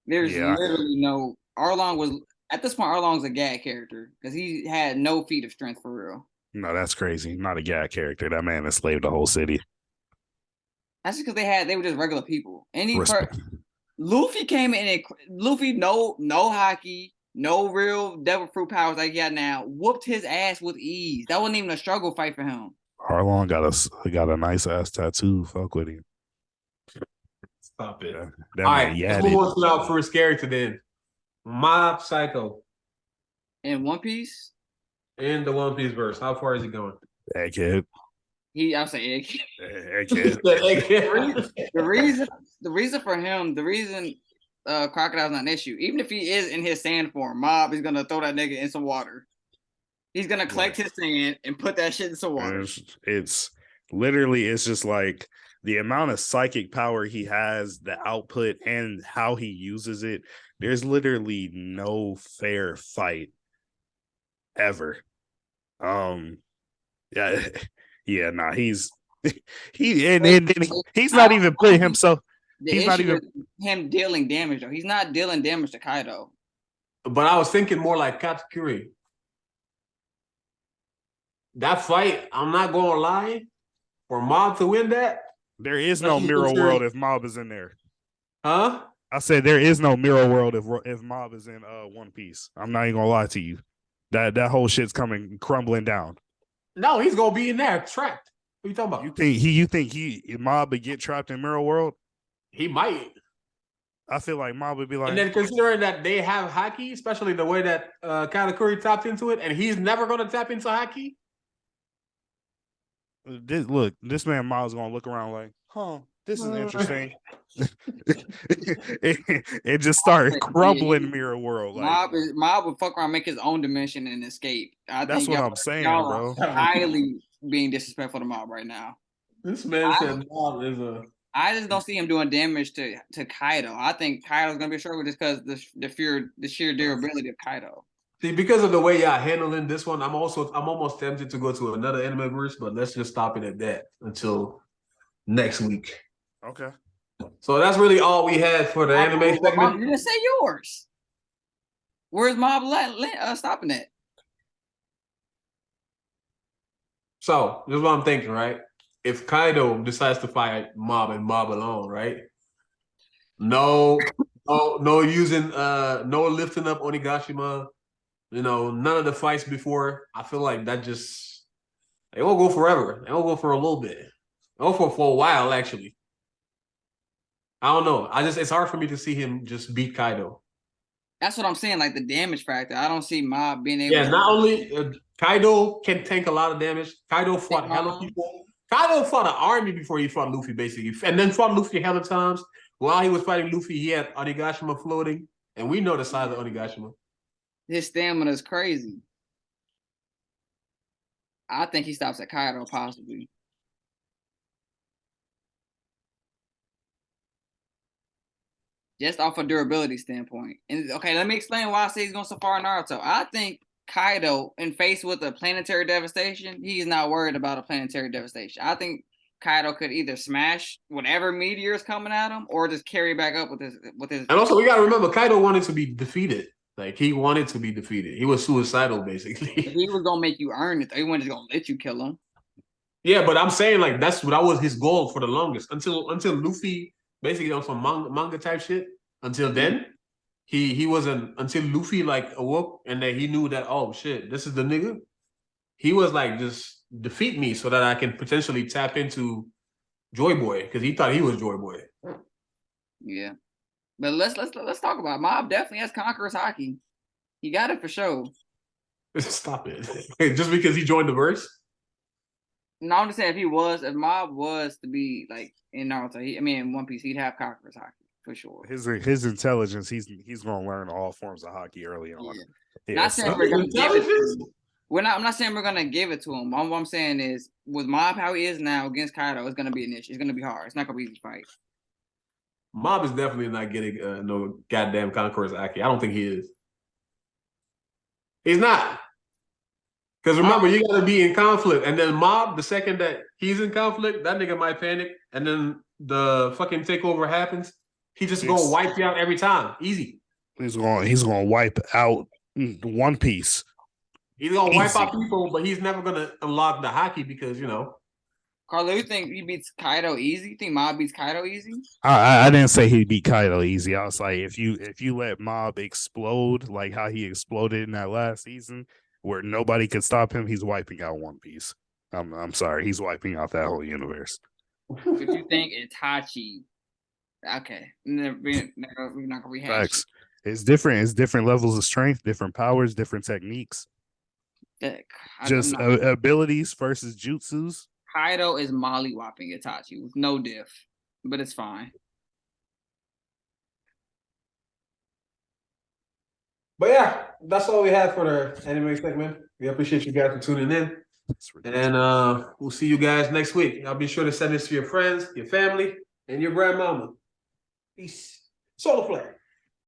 There's literally no Arlong was at this point. Arlong's a gag character because he had no feat of strength for real. No, that's crazy. Not a gag character. That man enslaved the whole city. That's just because they were just regular people. Respect. Luffy came in and Luffy no hockey, no real devil fruit powers like he got now. Whooped his ass with ease. That wasn't even a struggle fight for him. Arlong got a nice ass tattoo. Fuck with him. Stop it. All right, let's move on to our first character then. Mob Psycho. In One Piece? In the One Piece verse. How far is he going? Hey, kid. I'll say egg. Hey, kid. The reason for him, Crocodile's not an issue. Even if he is in his sand form, Mob is gonna throw that nigga in some water. He's gonna collect his sand and put that shit in some water. It's literally, it's just like the amount of psychic power he has, the output, and how he uses it. There's literally no fair fight ever. He's he's not even putting himself. He's not even him dealing damage though. He's not dealing damage to Kaido. But I was thinking more like Katakuri. That fight, I'm not gonna lie, for Mob to win that. There is no mirror world if Mob is in there. Huh? I said there is no mirror world if Mob is in One Piece. I'm not even gonna lie to you. That whole shit's coming crumbling down. No, he's gonna be in there trapped. What are you talking about? You think Mob would get trapped in mirror world? He might. I feel like Mob would be like, and then considering that they have haki, especially the way that Katakuri tapped into it, and he's never gonna tap into haki. This man Mob's gonna look around like, this is interesting. it just started crumbling mirror world. Like, Mob would fuck around, make his own dimension and escape. That's what I'm saying, bro. Highly being disrespectful to Mob right now. This man said Mob is a. I just don't see him doing damage to Kaido. I think Kaido's gonna be a struggle just because the sheer durability of Kaido. See, because of the way y'all handling this one, I'm almost tempted to go to another anime verse, but let's just stop it at that until next week. Okay. So that's really all we had for the anime segment. You didn't say yours. Where's Mob stopping it? So this is what I'm thinking, right? If Kaido decides to fight Mob and Mob alone, right? No using no lifting up Onigashima. None of the fights before. I feel like that just they won't go forever. They won't go for a little bit. They won't go for a while, actually. I don't know. It's hard for me to see him just beat Kaido. That's what I'm saying. Like the damage factor. I don't see Mob being able. Yeah, not only Kaido can tank a lot of damage. Kaido fought hella people. Kaido fought an army before he fought Luffy, basically, and then fought Luffy hella times. While he was fighting Luffy, he had Onigashima floating, and we know the size of Onigashima. His stamina is crazy. I think he stops at Kaido, possibly. Just off a durability standpoint. And okay, let me explain why I say he's going so far in Naruto. I think Kaido, in faced with a planetary devastation, he's not worried about a planetary devastation. I think Kaido could either smash whatever meteor is coming at him or just carry back up with his. And also, we gotta remember, Kaido wanted to be defeated. Like he wanted to be defeated. He was suicidal, basically. He was gonna make you earn it. He wasn't just gonna let you kill him. Yeah, but I'm saying like that was his goal for the longest until Luffy basically on some manga type shit. Until then, he wasn't until Luffy like awoke and then he knew that shit, this is the nigga. He was like, just defeat me so that I can potentially tap into Joy Boy because he thought he was Joy Boy. Yeah. But let's talk about it. Mob definitely has Conqueror's Haki. He got it for sure. Stop it. Just because he joined the verse? No, I'm just saying if Mob was to be like in Naruto, in One Piece, he'd have Conqueror's Haki for sure. His intelligence, he's gonna learn all forms of Haki early on. Yeah. Not saying we're gonna give it to him. I'm not saying we're gonna give it to him. What I'm saying is with Mob how he is now against Kaido, it's gonna be an issue. It's gonna be hard. It's not gonna be an easy fight. Mob is definitely not getting no goddamn Conqueror's Haki. I don't think he is. He's not. Because remember, you got to be in conflict. And then Mob, the second that he's in conflict, that nigga might panic. And then the fucking takeover happens. He just going to wipe you out every time. Easy. He's going to wipe out One Piece. He's going to wipe out people, but he's never going to unlock the Haki because, Carlo, you think he beats Kaido easy? You think Mob beats Kaido easy? I didn't say he'd beat Kaido easy. I was like, if you let Mob explode like how he exploded in that last season, where nobody could stop him, he's wiping out One Piece. I'm sorry, he's wiping out that whole universe. But you think Itachi? Okay, we're not gonna rehash. Facts. It's different. It's different levels of strength, different powers, different techniques. Just abilities versus jutsus. Kaido is mollywopping Itachi with no diff, but it's fine. But yeah, that's all we have for the anime segment. We appreciate you guys for tuning in. And we'll see you guys next week. Y'all be sure to send this to your friends, your family, and your grandmama. Peace. Solar Flare.